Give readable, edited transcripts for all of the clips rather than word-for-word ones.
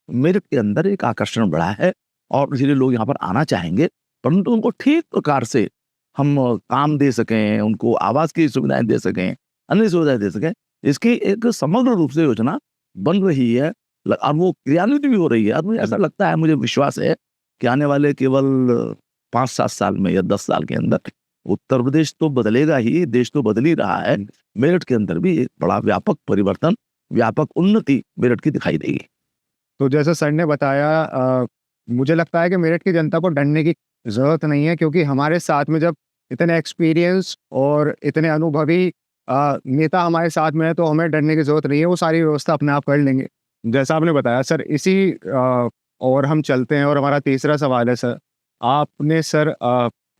मेरठ के अंदर एक आकर्षण बढ़ा है और इसलिए लोग यहाँ पर आना चाहेंगे, परंतु उनको ठीक प्रकार से हम काम दे सकें, उनको आवास की सुविधाएँ दे सकें, अन्य सुविधाएँ दे सकें, इसकी एक समग्र रूप से योजना बन रही है और वो क्रियान्वित भी हो रही है। और मुझे ऐसा लगता है, मुझे विश्वास है कि आने वाले केवल 5-7 साल में या 10 साल के अंदर उत्तर प्रदेश तो बदलेगा ही, देश तो बदल ही रहा है। मेरठ के अंदर भी एक बड़ा व्यापक परिवर्तन, व्यापक उन्नति मेरठ की दिखाई देगी। तो जैसा सर ने बताया, मुझे लगता है कि मेरठ की जनता को डरने की ज़रूरत नहीं है, क्योंकि हमारे साथ में जब इतने एक्सपीरियंस और इतने अनुभवी नेता हमारे साथ में है, तो हमें डरने की ज़रूरत नहीं है, वो सारी व्यवस्था अपने आप कर लेंगे। जैसा आपने बताया सर, इसी और हम चलते हैं और हमारा तीसरा सवाल है सर, आपने सर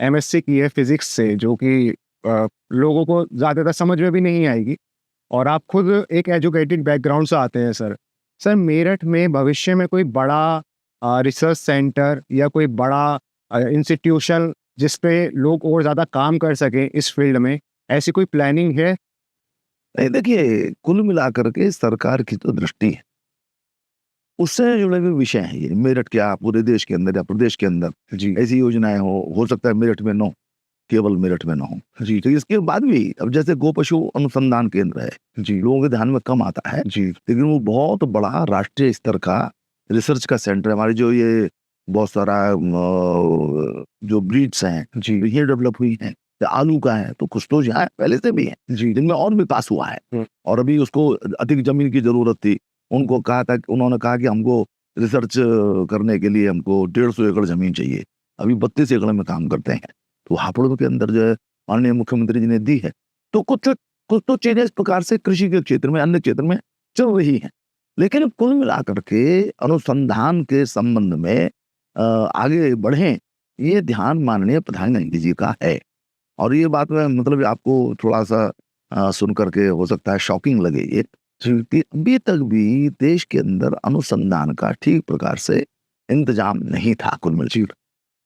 एमएससी की है फिज़िक्स से, जो कि लोगों को ज़्यादातर समझ में भी नहीं आएगी, और आप खुद एक एजुकेटेड बैकग्राउंड से आते हैं सर। सर, मेरठ में भविष्य में कोई बड़ा रिसर्च सेंटर या कोई बड़ा इंस्टीट्यूशन जिस पे लोग और ज़्यादा काम कर सकें इस फील्ड में, ऐसी कोई प्लानिंग है? नहीं, देखिए, कुल मिलाकर के सरकार की तो दृष्टि है, उससे जुड़े हुए विषय हैं ये। मेरठ क्या, पूरे देश के अंदर या प्रदेश के अंदर जी। ऐसी योजनाएँ हो सकता है मेरठ में ना हो, केवल मेरठ में ना हो। जी। तो इसके बाद भी अब जैसे गो पशु अनुसंधान केंद्र है, जी। लोगों के ध्यान में कम आता है, जी। लेकिन वो बहुत बड़ा राष्ट्रीय स्तर का रिसर्च का सेंटर है। हमारी जो ये बहुत सारा जो ब्रीड्स हैं, जी। ये डेवलप हुई हैं। आलू का है तो कुछ तो यहाँ पहले से भी है, जी। जिनमें और विकास हुआ है। और अभी उसको अधिक जमीन की जरूरत थी, उनको कहा था, उन्होंने कहा कि हमको रिसर्च करने के लिए हमको 150 एकड़ जमीन चाहिए, अभी 32 एकड़ में काम करते हैं। तो हापुड़ के अंदर जो है माननीय मुख्यमंत्री जी ने दी है, तो कुछ तो चीजें इस प्रकार से कृषि के क्षेत्र में, अन्य क्षेत्र में चल रही हैं। लेकिन कुल मिलाकर के अनुसंधान के संबंध में आगे बढ़ें, ये ध्यान माननीय प्रधानमंत्री जी का है। और ये बात में मतलब आपको थोड़ा-सा सुन कर के हो सकता है शॉकिंग लगे ये, कि अभी तक भी देश के अंदर अनुसंधान का ठीक प्रकार से इंतजाम नहीं था कुल मिलाकर।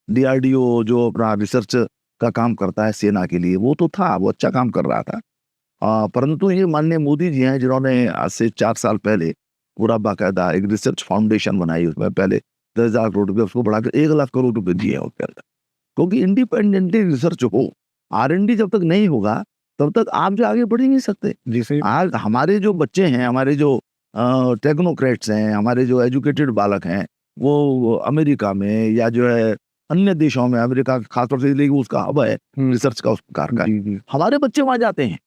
डीआरडीओ जो अपना रिसर्च का काम करता है सेना के लिए, वो तो था, वो अच्छा काम कर रहा था। परंतु ये माननीय मोदी जी हैं जिन्होंने आज से 4 साल पहले पूरा बाकायदा एक रिसर्च फाउंडेशन बनाई, उसमें पहले 10,000 करोड़ रुपए उसको बढ़ाकर 1 लाख करोड़ रुपए दिए हैं उसके अंदर। क्योंकि इंडिपेंडेंटली रिसर्च हो, आर-एन-डी जब तक नहीं होगा, तब तक आप जो आगे बढ़ ही नहीं सकते। जी सही। आज हमारे जो बच्चे हैं, हमारे जो टेक्नोक्रेट्स हैं, हमारे जो एजुकेटेड बालक हैं, वो अमेरिका में या जो है अन्य देशों में, अमेरिका खासतौर से, लेकिन उसका हब है रिसर्च का उस प्रकार का, जी। जी। हमारे बच्चे वहाँ जाते हैं।